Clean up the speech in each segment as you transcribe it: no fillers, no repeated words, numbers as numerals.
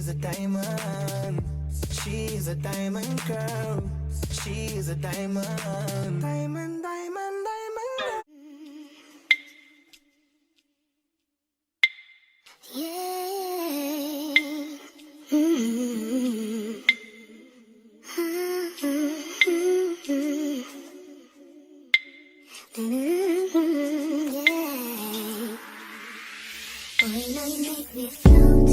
She's a diamond. She's a diamond girl. She's a diamond. Diamond, diamond, diamond. Yeah. Mm-hmm. Yeah. Boy, now you make me float.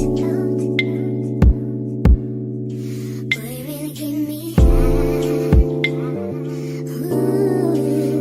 Boy, you really give me high. Ooh.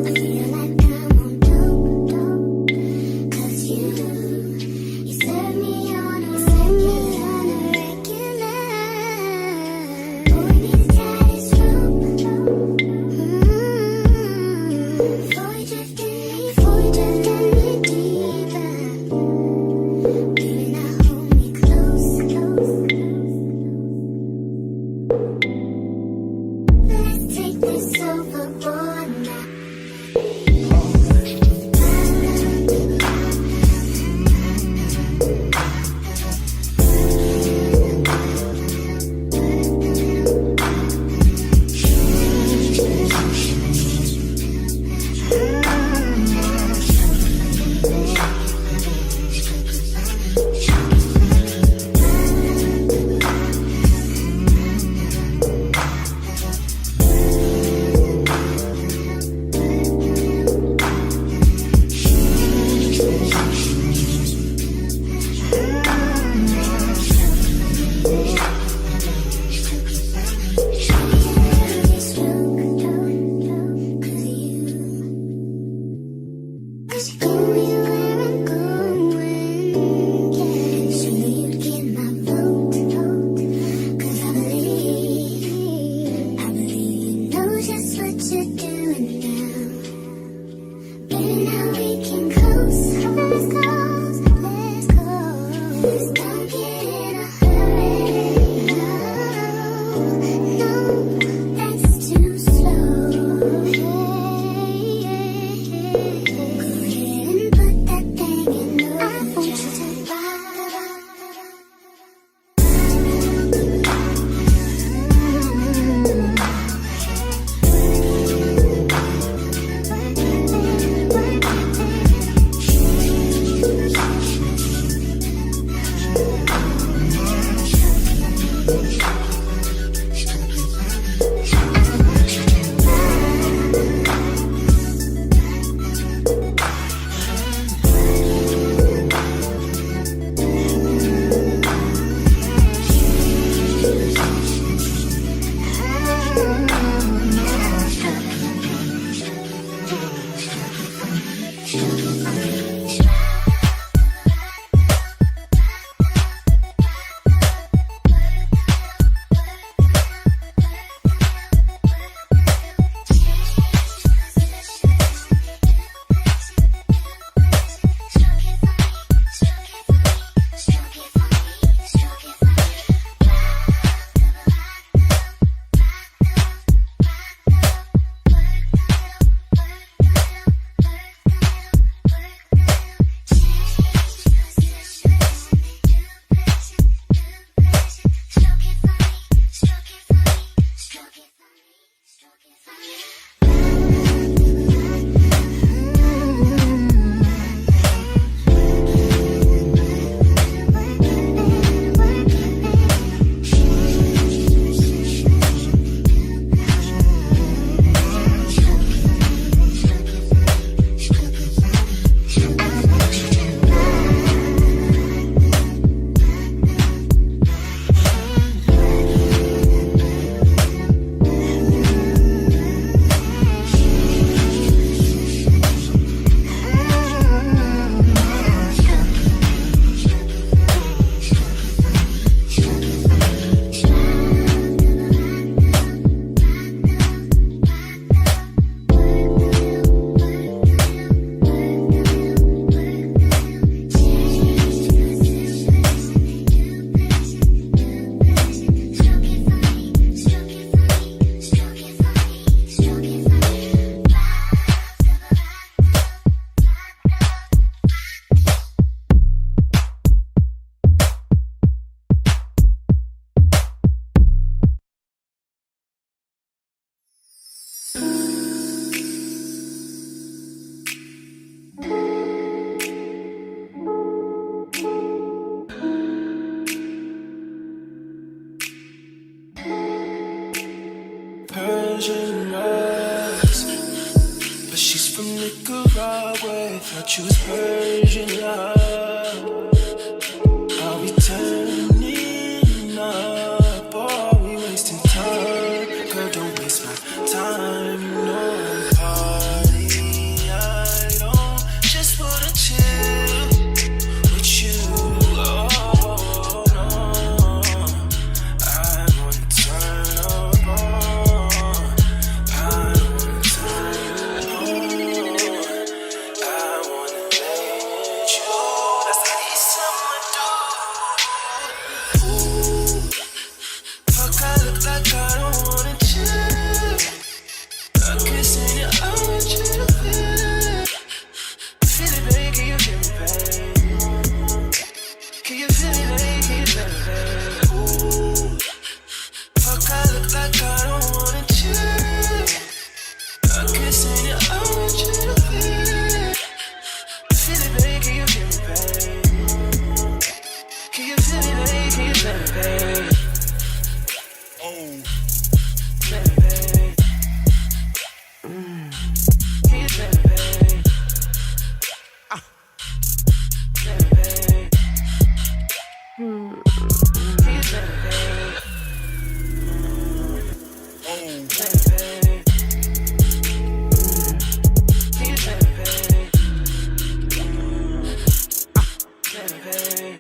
Persian eyes, but she's from Nicaragua. Thought you was Persian love. Are we turning up or are we wasting time? Girl, don't waste my time. No party, I don't just wanna chill with you. Oh no, I wanna turn up on. I wanna turn on. I wanna let you. That's how these summer do. Ooh, fuck, I look like I don't wanna chill. I'm kissing you, I want you to feel it. Feel it, baby, can you feel me, babe? Can you feel me, baby, can you feel me, babe? Ooh, fuck, I look like I don't wanna chill. I'm kissing you, I want you to feel it. Feel it, baby, can you feel me, babe? Can you feel me, baby, can you feel me, babe? Oh, feel me, babe. Can you feel me, babe? Feel me, babe. Can you feel me, babe? Oh, feel me, babe. Can you feel me, babe? Feel me, babe.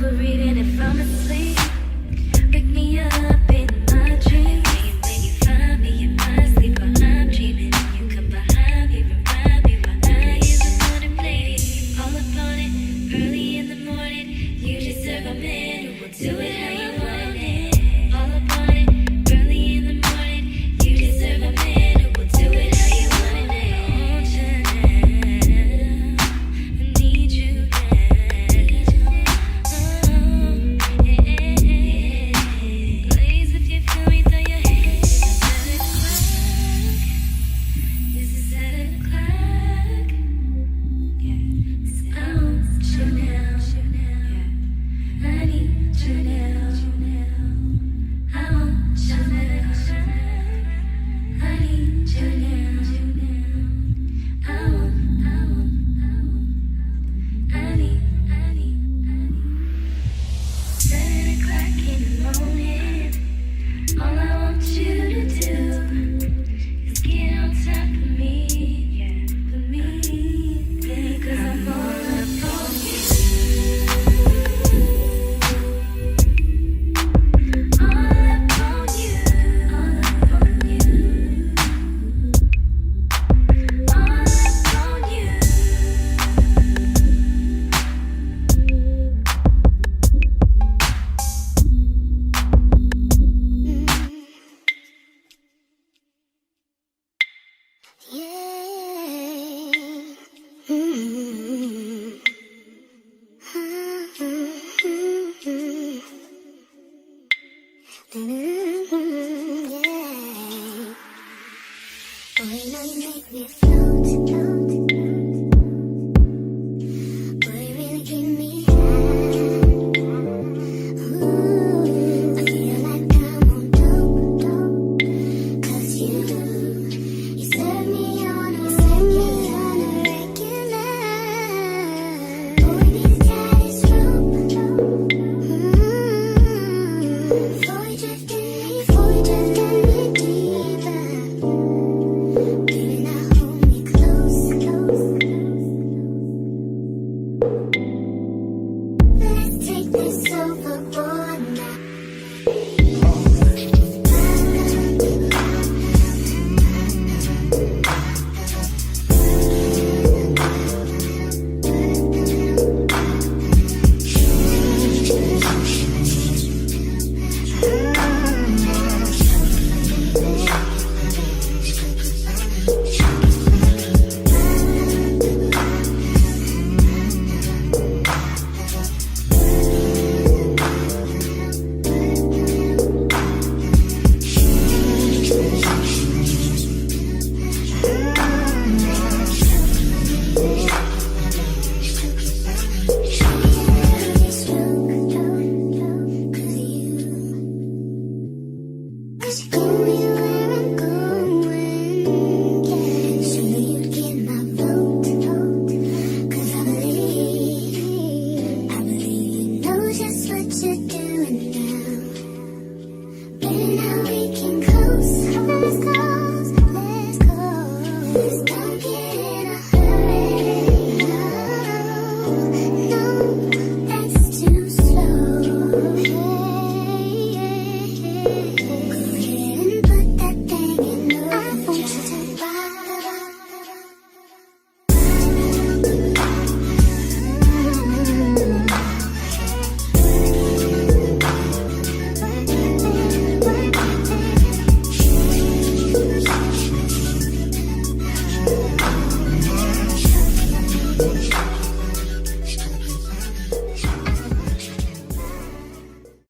over even if I'm asleep. Wake me up in my dreams. When you find me in my sleep while I'm dreaming, you come behind me, remind me while I am the one to play. All up on it, early in the morning. You deserve a man who will do it how you want it. All up on it, early in the morning. You deserve a man who will do it how you want it. I want you now. I need you now. Please, if you feel me, throw your hands up. This is 7 o'clock. Yeah. I want you now. I need you now. I want you now. I need you now. I need. 7 o'clock in the morning. All I want you to do is get on top of me, for me, because I'm all up on you. All up on you. All up on you. All up on you. Boy, now you make me float. Boy, you really give me high. Ooh, I feel like I'm on dope. 'Cause you serve me on a regular. Boy, this guy is rope. Before you drift in me deeper. Baby, now hold me close. Let's take this over.